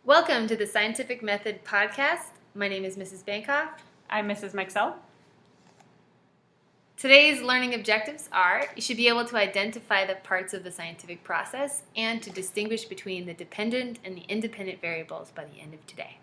Welcome to the Scientific Method podcast. My name is Mrs. Bancroft. I'm Mrs. Mixell. Today's learning objectives are you should be able to identify the parts of the scientific process and to distinguish between the dependent and the independent variables by the end of today.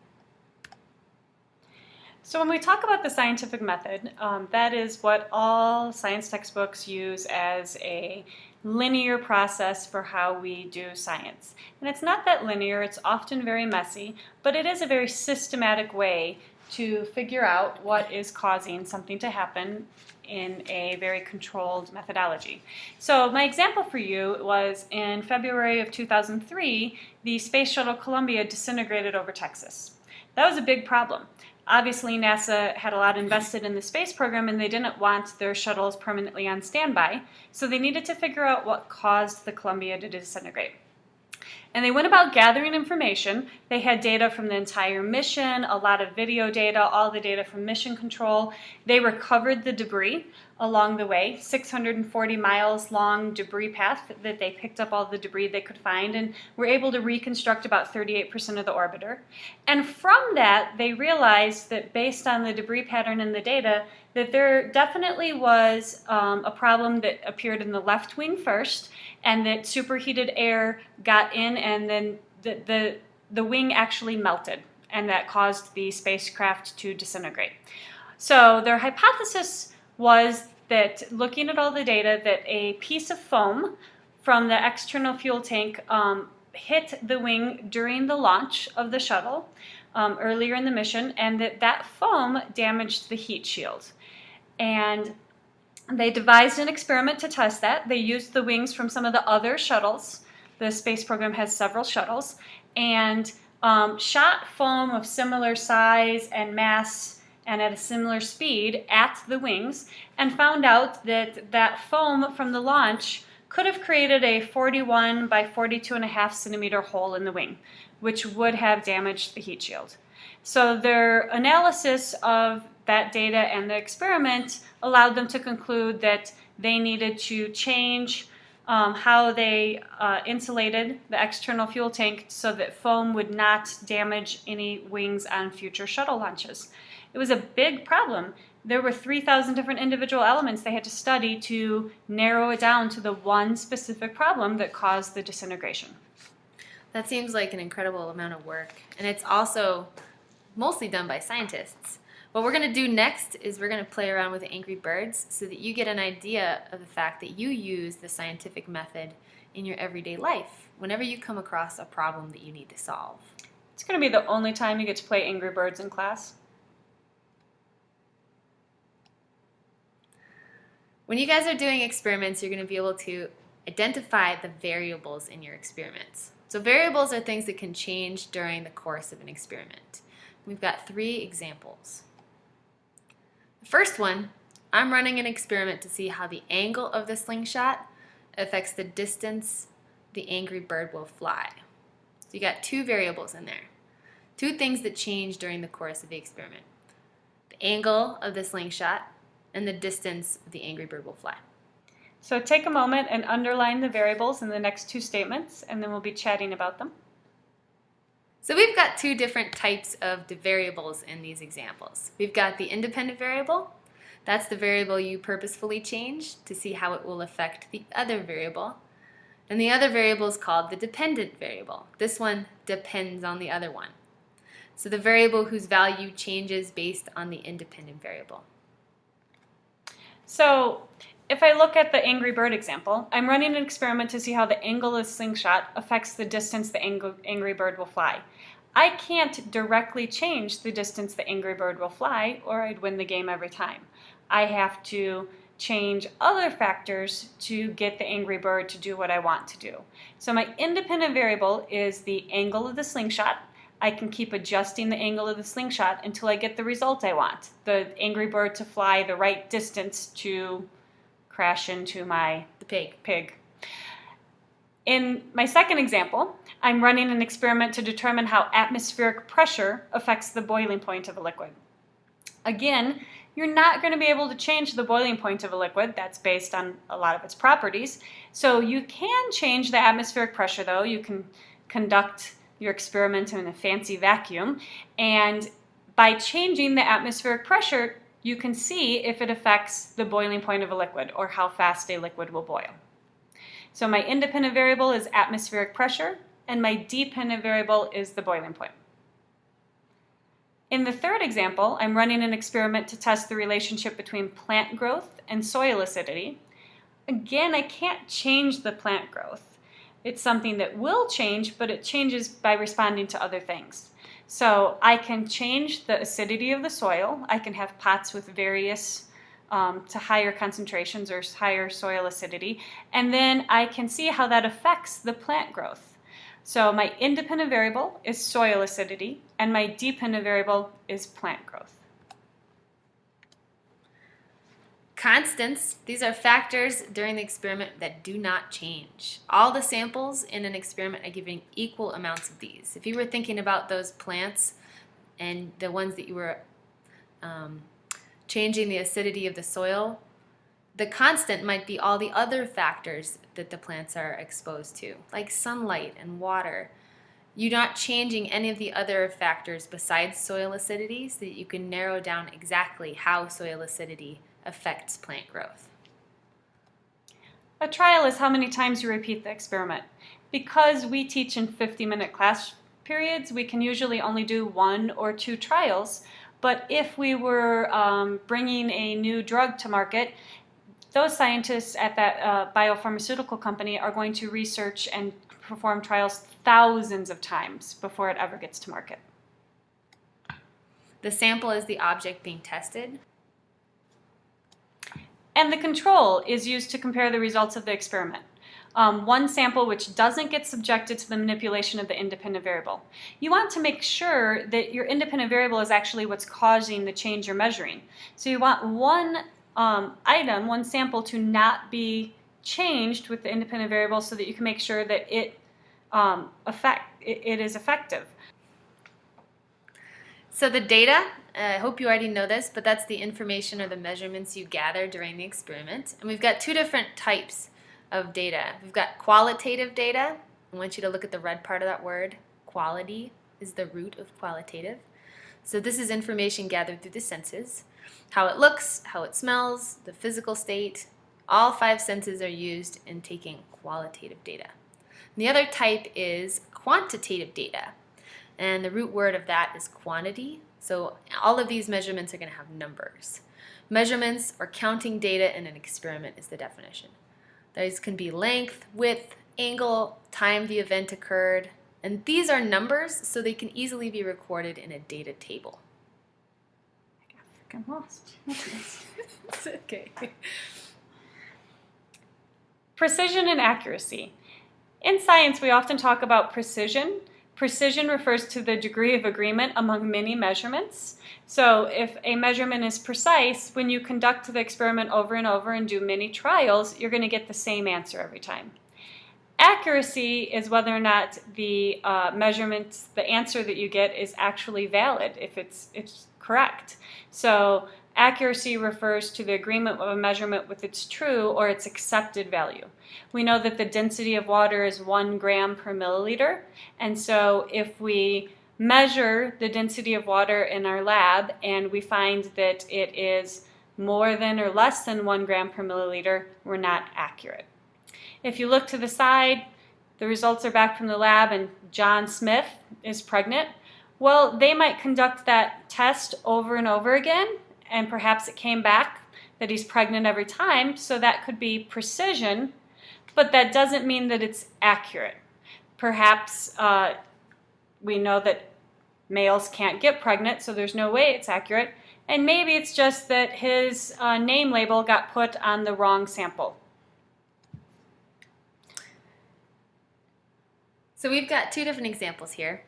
So when we talk about the scientific method, that is what all science textbooks use as a linear process for how we do science. And it's not that linear, it's often very messy, but it is a very systematic way to figure out what is causing something to happen in a very controlled methodology. So my example for you was in February of 2003, the Space Shuttle Columbia disintegrated over Texas. That was a big problem. Obviously, NASA had a lot invested in the space program and they didn't want their shuttles permanently on standby, so they needed to figure out what caused the Columbia to disintegrate. And they went about gathering information. They had data from the entire mission, a lot of video data, all the data from mission control. They recovered the debris along the way, 640 miles long debris path that they picked up all the debris they could find and were able to reconstruct about 38% of the orbiter. And from that, they realized that based on the debris pattern in the data, that there definitely was a problem that appeared in the left wing first, and that superheated air got in and then the wing actually melted, and that caused the spacecraft to disintegrate. So their hypothesis was that, looking at all the data, that a piece of foam from the external fuel tank hit the wing during the launch of the shuttle earlier in the mission, and that foam damaged the heat shield. And they devised an experiment to test that. They used the wings from some of the other shuttles. The space program has several shuttles, and shot foam of similar size and mass and at a similar speed at the wings, and found out that that foam from the launch could have created a 41 by 42.5 centimeter hole in the wing, which would have damaged the heat shield. So their analysis of that data and the experiment allowed them to conclude that they needed to change how they insulated the external fuel tank so that foam would not damage any wings on future shuttle launches. It was a big problem. There were 3,000 different individual elements they had to study to narrow it down to the one specific problem that caused the disintegration. That seems like an incredible amount of work, and it's also mostly done by scientists. What we're going to do next is we're going to play around with the Angry Birds so that you get an idea of the fact that you use the scientific method in your everyday life whenever you come across a problem that you need to solve. It's going to be the only time you get to play Angry Birds in class. When you guys are doing experiments, you're going to be able to identify the variables in your experiments. So variables are things that can change during the course of an experiment. We've got 3 examples. The first one, I'm running an experiment to see how the angle of the slingshot affects the distance the angry bird will fly. So you got 2 variables in there. 2 things that change during the course of the experiment. The angle of the slingshot and the distance the angry bird will fly. So take a moment and underline the variables in the next 2 statements, and then we'll be chatting about them. So we've got 2 different types of the variables in these examples. We've got the independent variable. That's the variable you purposefully change to see how it will affect the other variable. And the other variable is called the dependent variable. This one depends on the other one. So the variable whose value changes based on the independent variable. So if I look at the Angry Bird example, I'm running an experiment to see how the angle of the slingshot affects the distance the angry bird will fly. I can't directly change the distance the angry bird will fly, or I'd win the game every time. I have to change other factors to get the angry bird to do what I want to do. So my independent variable is the angle of the slingshot. I can keep adjusting the angle of the slingshot until I get the result I want, the angry bird to fly the right distance to crash into the pig. In my second example, I'm running an experiment to determine how atmospheric pressure affects the boiling point of a liquid. Again, you're not going to be able to change the boiling point of a liquid. That's based on a lot of its properties. So you can change the atmospheric pressure, though. You can conduct your experiment in a fancy vacuum, and by changing the atmospheric pressure, you can see if it affects the boiling point of a liquid or how fast a liquid will boil. So my independent variable is atmospheric pressure, and my dependent variable is the boiling point. In the third example, I'm running an experiment to test the relationship between plant growth and soil acidity. Again, I can't change the plant growth. It's something that will change, but it changes by responding to other things. So I can change the acidity of the soil. I can have pots with various to higher concentrations or higher soil acidity, and then I can see how that affects the plant growth. So my independent variable is soil acidity, and my dependent variable is plant growth. Constants, these are factors during the experiment that do not change. All the samples in an experiment are given equal amounts of these. If you were thinking about those plants and the ones that you were changing the acidity of the soil, the constant might be all the other factors that the plants are exposed to, like sunlight and water. You're not changing any of the other factors besides soil acidity, so that you can narrow down exactly how soil acidity affects plant growth. A trial is how many times you repeat the experiment. Because we teach in 50-minute class periods, we can usually only do 1 or 2 trials. But if we were bringing a new drug to market, those scientists at that biopharmaceutical company are going to research and perform trials thousands of times before it ever gets to market. The sample is the object being tested. And the control is used to compare the results of the experiment. One sample which doesn't get subjected to the manipulation of the independent variable. You want to make sure that your independent variable is actually what's causing the change you're measuring. So you want one one sample to not be changed with the independent variable so that you can make sure that it is effective. So the data, I hope you already know this, but that's the information or the measurements you gather during the experiment. And we've got 2 different types of data. We've got qualitative data. I want you to look at the red part of that word. Quality is the root of qualitative. So this is information gathered through the senses. How it looks, how it smells, the physical state. All 5 senses are used in taking qualitative data. And the other type is quantitative data. And the root word of that is quantity. So all of these measurements are going to have numbers. Measurements or counting data in an experiment is the definition. These can be length, width, angle, time the event occurred. And these are numbers, so they can easily be recorded in a data table. I got freaking lost. It's okay. Precision and accuracy. In science, we often talk about precision. Precision refers to the degree of agreement among many measurements. So if a measurement is precise, when you conduct the experiment over and over and do many trials, you're going to get the same answer every time. Accuracy is whether or not the measurement, the answer that you get is actually valid, if it's correct. So accuracy refers to the agreement of a measurement with its true or its accepted value. We know that the density of water is 1 gram per milliliter, and so if we measure the density of water in our lab and we find that it is more than or less than 1 gram per milliliter, we're not accurate. If you look to the side, the results are back from the lab and John Smith is pregnant. Well, they might conduct that test over and over again, and perhaps it came back that he's pregnant every time, so that could be precision, but that doesn't mean that it's accurate. Perhaps we know that males can't get pregnant, so there's no way it's accurate, and maybe it's just that his name label got put on the wrong sample. So we've got 2 different examples here.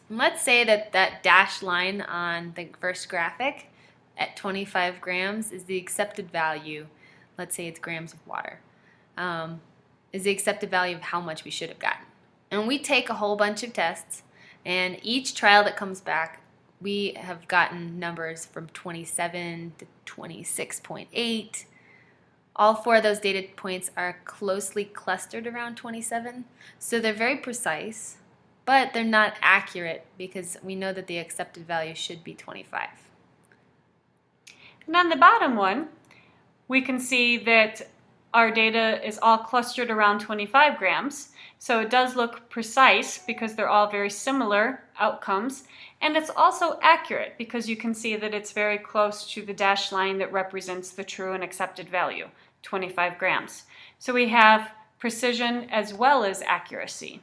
Let's say that dashed line on the first graphic at 25 grams is the accepted value. Let's say it's grams of water. Is the accepted value of how much we should have gotten. And we take a whole bunch of tests, and each trial that comes back, we have gotten numbers from 27 to 26.8. All 4 of those data points are closely clustered around 27, so they're very precise. but they're not accurate because we know that the accepted value should be 25. And on the bottom one, we can see that our data is all clustered around 25 grams. So it does look precise because they're all very similar outcomes. And it's also accurate because you can see that it's very close to the dashed line that represents the true and accepted value, 25 grams. So we have precision as well as accuracy.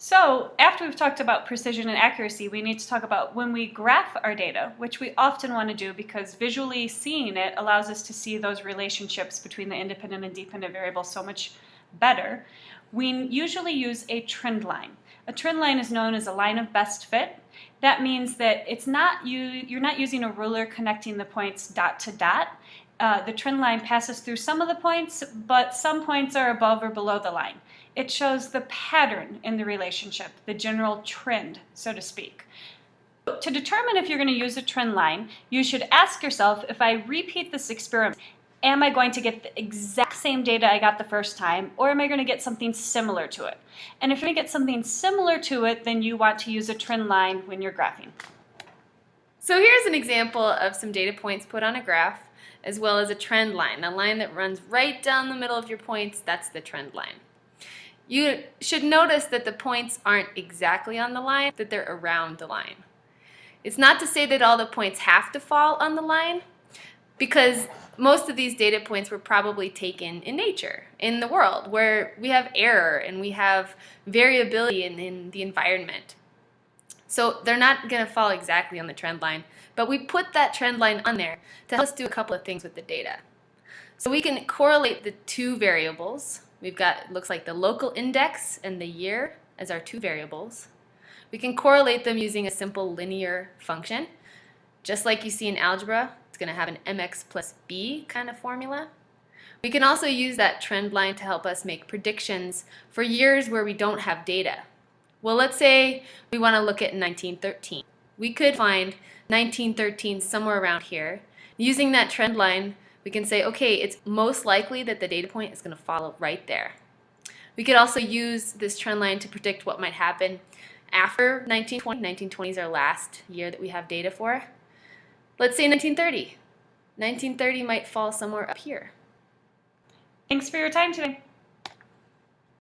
So after we've talked about precision and accuracy, we need to talk about when we graph our data, which we often want to do because visually seeing it allows us to see those relationships between the independent and dependent variables so much better. We usually use a trend line. A trend line is known as a line of best fit. That means that you're not using a ruler connecting the points dot to dot. The trend line passes through some of the points, but some points are above or below the line. It shows the pattern in the relationship, the general trend, so to speak. To determine if you're going to use a trend line, you should ask yourself, if I repeat this experiment, am I going to get the exact same data I got the first time, or am I going to get something similar to it? And if you're going to get something similar to it, then you want to use a trend line when you're graphing. So here's an example of some data points put on a graph, as well as a trend line, a line that runs right down the middle of your points. That's the trend line. You should notice that the points aren't exactly on the line, that they're around the line. It's not to say that all the points have to fall on the line, because most of these data points were probably taken in nature, in the world, where we have error and we have variability in the environment. So they're not going to fall exactly on the trend line, but we put that trend line on there to help us do a couple of things with the data. So we can correlate the two variables. We've got, looks like the local index and the year as our two variables. We can correlate them using a simple linear function. Just like you see in algebra, it's going to have an mx plus b kind of formula. We can also use that trend line to help us make predictions for years where we don't have data. Well, let's say we want to look at 1913. We could find 1913 somewhere around here. Using that trend line, we can say, okay, it's most likely that the data point is going to follow right there. We could also use this trend line to predict what might happen after 1920. 1920 is our last year that we have data for. Let's say 1930. 1930 might fall somewhere up here. Thanks for your time today.